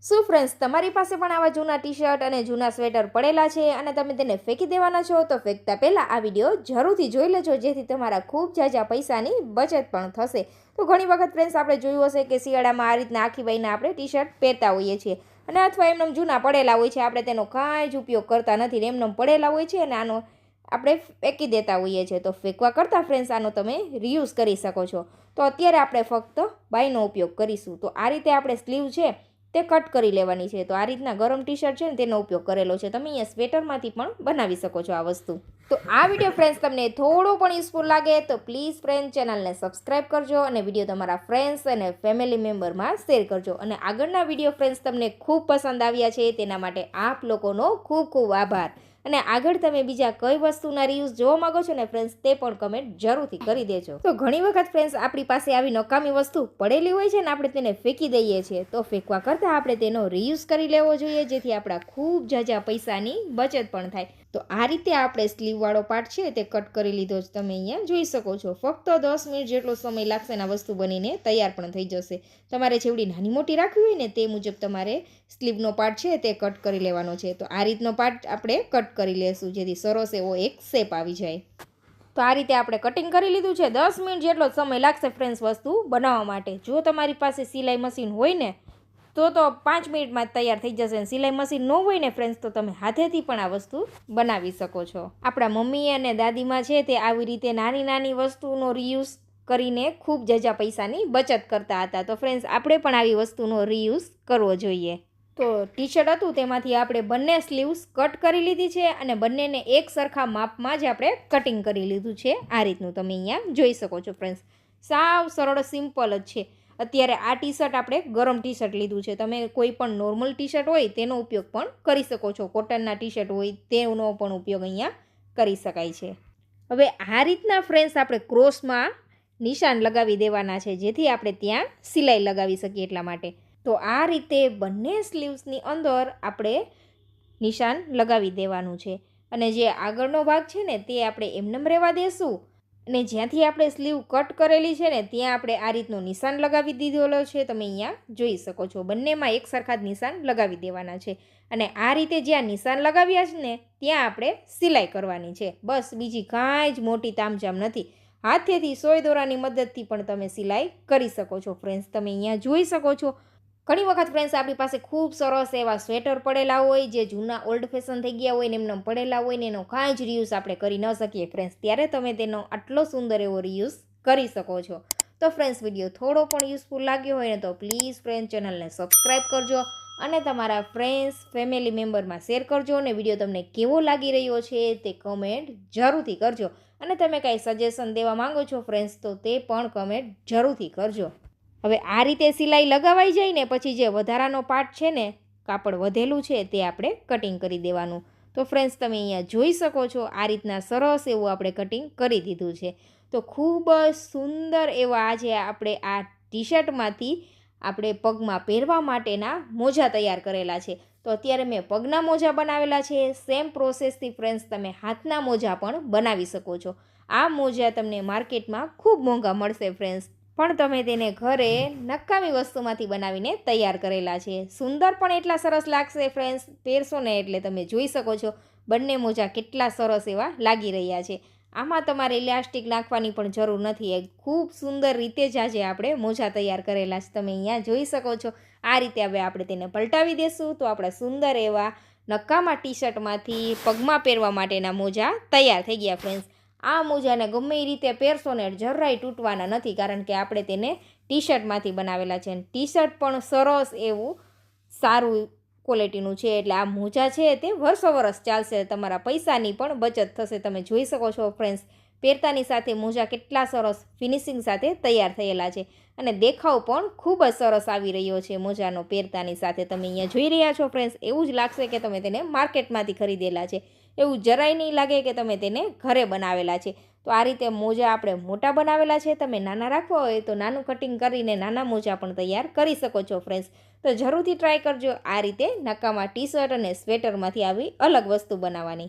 શું ફ્રેન્ડ્સ તમારી પાસે પણ આવા જૂના ટી શર્ટ અને જૂના સ્વેટર પડેલા છે અને તમે તેને ફેંકી દેવાના છો તો ફેંકતા પહેલાં આ વિડીયો જરૂરથી જોઈ લેજો જેથી તમારા ખૂબ ઝાઝા પૈસાની બચત પણ થશે. તો ઘણી વખત ફ્રેન્ડ્સ આપણે જોયું હશે કે શિયાળામાં આ રીતના આખી બાઈના આપણે ટી શર્ટ પહેરતા હોઈએ છીએ અને અથવા એમનેમ જૂના પડેલા હોય છે, આપણે તેનો કાંઈ જ ઉપયોગ કરતા નથી, એમનેમ પડેલા હોય છે અને આનો આપણે ફેંકી દેતા હોઈએ છીએ. તો ફેંકવા કરતાં ફ્રેન્ડ્સ આનો તમે રીયુઝ કરી શકો છો. તો અત્યારે આપણે ફક્ત બાયનો ઉપયોગ કરીશું. તો આ રીતે આપણે સ્લીવ છે તે કટ કરી લેવાની છે. તો આ રીતના ગરમ ટી શર્ટ છે ને તેનો ઉપયોગ કરેલો છે. તમે અહીંયા સ્વેટરમાંથી પણ બનાવી શકો છો આ વસ્તુ. તો આ વિડીયો ફ્રેન્ડ્સ તમને થોડો પણ યુઝફુલ લાગે તો પ્લીઝ ફ્રેન્ડ ચેનલને સબસ્ક્રાઈબ કરજો અને વિડીયો તમારા ફ્રેન્ડ્સ અને ફેમિલી મેમ્બરમાં શેર કરજો. અને આગળના વિડીયો ફ્રેન્ડ્સ તમને ખૂબ પસંદ આવ્યા છે તેના માટે આપ લોકોનો ખૂબ ખૂબ આભાર. અને આગળ તમે બીજા કઈ વસ્તુના રિવ્યૂઝ જોવા માંગો છો ને ફ્રેન્ડ્સ તે પણ કમેન્ટ જરૂરથી કરી દેજો. તો ઘણી વખત ફ્રેન્ડ્સ આપણી પાસે આવી નકામી વસ્તુ પડેલી હોય છે ને આપણે તેને ફેંકી દઈએ છીએ. તો ફેંકવા કરતાં આપણે તેનો રીયુઝ કરી લેવો જોઈએ જેથી આપણા ખૂબ ઝાઝા પૈસાની બચત પણ થાય. તો આ રીતે આપણે સ્લીવવાળો પાર્ટ છે તે કટ કરી લીધો છે. તમે અહીંયા જોઈ શકો છો. ફક્ત 10 મિનિટ જેટલો સમય લાગશે અને આ વસ્તુ બનીને તૈયાર પણ થઈ જશે. તમારે જેવડી નાની મોટી રાખવી હોય ને તે મુજબ તમારે સ્લીવનો પાર્ટ છે તે કટ કરી લેવાનો છે. તો આ રીતનો પાર્ટ આપણે કટ કરી લેશું જેથી સરસ એવો એક શેપ આવી જાય. તો આ રીતે આપણે કટિંગ કરી લીધું છે. 10 મિનિટ જેટલો સમય લાગશે ફ્રેન્ડ્સ વસ્તુ બનાવવા માટે. જો તમારી પાસે સિલાઈ મશીન હોય ને તો 5 મિનિટમાં જ તૈયાર થઈ જશે. સિલાઈ મશીન ન હોય ને ફ્રેન્ડ્સ તો તમે હાથેથી પણ આ વસ્તુ બનાવી શકો છો. આપણા મમ્મી અને દાદીમાં છે તે આવી રીતે નાની નાની વસ્તુનો રીયુઝ કરીને ખૂબ ઝાઝા પૈસાની બચત કરતા હતા. તો ફ્રેન્ડ્સ આપણે પણ આવી વસ્તુનો રીયુઝ કરવો જોઈએ. તો ટી શર્ટ હતું તેમાંથી આપણે બંને સ્લીવ્સ કટ કરી લીધી છે અને બંનેને એક સરખા માપમાં જ આપણે કટિંગ કરી લીધું છે. આ રીતનું તમે અહીંયા જોઈ શકો છો ફ્રેન્ડ્સ. સાવ સરળ સિમ્પલ જ છે. અત્યારે આ ટી શર્ટ આપણે ગરમ ટી શર્ટ લીધું છે. તમે કોઈ પણ નોર્મલ ટી શર્ટ હોય તેનો ઉપયોગ પણ કરી શકો છો. કોટનના ટી શર્ટ હોય તેનો પણ ઉપયોગ અહીંયા કરી શકાય છે. હવે આ રીતના ફ્રેન્ડ્સ આપણે ક્રોસમાં નિશાન લગાવી દેવાના છે જેથી આપણે ત્યાં સિલાઈ લગાવી શકીએ એટલા માટે. તો આ રીતે બંને સ્લીવ્સની અંદર આપણે નિશાન લગાવી દેવાનું છે અને જે આગળનો ભાગ છે ને તે આપણે એમનેમ રહેવા દેશું અને જ્યાંથી આપણે સ્લીવ કટ કરેલી છે ને ત્યાં આપણે આ રીતનો નિશાન લગાવી દીધેલો છે. તમે અહીંયા જોઈ શકો છો. બંનેમાં એક સરખા જ નિશાન લગાવી દેવાના છે અને આ રીતે જ્યાં નિશાન લગાવ્યા છે ને ત્યાં આપણે સિલાઈ કરવાની છે. બસ બીજી કાંઈ જ મોટી તામઝામ નથી. હાથેથી સોય દોરાની મદદથી પણ તમે સિલાઈ કરી શકો છો. ફ્રેન્ડ્સ તમે અહીંયા જોઈ શકો છો. ઘણી વખત ફ્રેન્ડ્સ આપણી પાસે ખૂબ સરસ એવા સ્વેટર પડેલા હોય જે જૂના ઓલ્ડ ફેશન થઈ ગયા હોય ને એમને પડેલા હોય ને એનો કાંઈ જ રીયુઝ આપણે કરી ન શકીએ ફ્રેન્ડ્સ. ત્યારે તમે તેનો આટલો સુંદર એવો રીયુઝ કરી શકો છો. તો ફ્રેન્ડ્સ વિડીયો થોડો પણ યુઝફુલ લાગ્યો હોય ને તો પ્લીઝ ફ્રેન્ડ ચેનલને સબસ્ક્રાઈબ કરજો અને તમારા ફ્રેન્ડ્સ ફેમિલી મેમ્બરમાં શેર કરજો અને વિડીયો તમને કેવો લાગી રહ્યો છે તે કમેન્ટ જરૂરથી કરજો. અને તમે કાંઈ સજેશન દેવા માંગો છો ફ્રેન્ડ્સ તો તે પણ કમેન્ટ જરૂરથી કરજો. હવે આ રીતે સિલાઈ લગાવાઈ જાય ને પછી જે વધારાનો પાર્ટ છે ને કાપડ વધેલું છે તે આપણે કટિંગ કરી દેવાનું. તો ફ્રેન્ડ્સ તમે અહીંયા જોઈ શકો છો. આ રીતના સરસ એવું આપણે કટિંગ કરી દીધું છે. તો ખૂબ જ સુંદર એવા આજે આપણે આ ટી શર્ટમાંથી આપણે પગમાં પહેરવા માટેના મોજા તૈયાર કરેલા છે. તો અત્યારે મેં પગના મોજા બનાવેલા છે. સેમ પ્રોસેસથી ફ્રેન્ડ્સ તમે હાથના મોજા પણ બનાવી શકો છો. આ મોજા તમને માર્કેટમાં ખૂબ મોંઘા મળશે ફ્રેન્ડ્સ, પણ તમે તેને ઘરે નકામી વસ્તુમાંથી બનાવીને તૈયાર કરેલા છે. સુંદર પણ એટલા સરસ લાગશે ફ્રેન્ડ્સ. પહેરશો ને એટલે તમે જોઈ શકો છો બંને મોજા કેટલા સરસ એવા લાગી રહ્યા છે. આમાં તમારે ઇલાસ્ટિક નાખવાની પણ જરૂર નથી. એ ખૂબ સુંદર રીતે જ આજે આપણે મોજા તૈયાર કરેલા છે. તમે અહીંયા જોઈ શકો છો. આ રીતે હવે આપણે તેને પલટાવી દેશું તો આપણા સુંદર એવા નકામા ટી શર્ટમાંથી પગમાં પહેરવા માટેના મોજા તૈયાર થઈ ગયા ફ્રેન્ડ્સ. આ મોજાને ગમે એ રીતે પહેરશો ને જરાય તૂટવાના નથી કારણ કે આપણે તેને ટી શર્ટમાંથી બનાવેલા છે. ટી શર્ટ પણ સરસ એવું સારું ક્વોલિટીનું છે એટલે આ મોજા છે તે વર્ષો વર્ષ ચાલશે. તમારા પૈસાની પણ બચત થશે. તમે જોઈ શકો છો ફ્રેન્ડ્સ પહેરતાની સાથે મોજા કેટલા સરસ ફિનિશિંગ સાથે તૈયાર થયેલા છે અને દેખાવ પણ ખૂબ જ સરસ આવી રહ્યો છે મોજાનો પહેરતાની સાથે. તમે અહીંયા જોઈ રહ્યા છો ફ્રેન્ડ્સ એવું જ લાગશે કે તમે તેને માર્કેટમાંથી ખરીદેલા છે. એવું જરાય નહીં લાગે કે તમે તેને ઘરે બનાવેલા છે. તો આ રીતે મોજા આપણે મોટા બનાવેલા છે. તમે નાના રાખવા હોય તો નાનું કટિંગ કરીને નાના મોજા પણ તૈયાર કરી શકો છો ફ્રેન્ડ્સ. તો જરૂરથી ટ્રાય કરજો આ રીતે નકામા ટી શર્ટ અને સ્વેટરમાંથી આવી અલગ વસ્તુ બનાવવાની.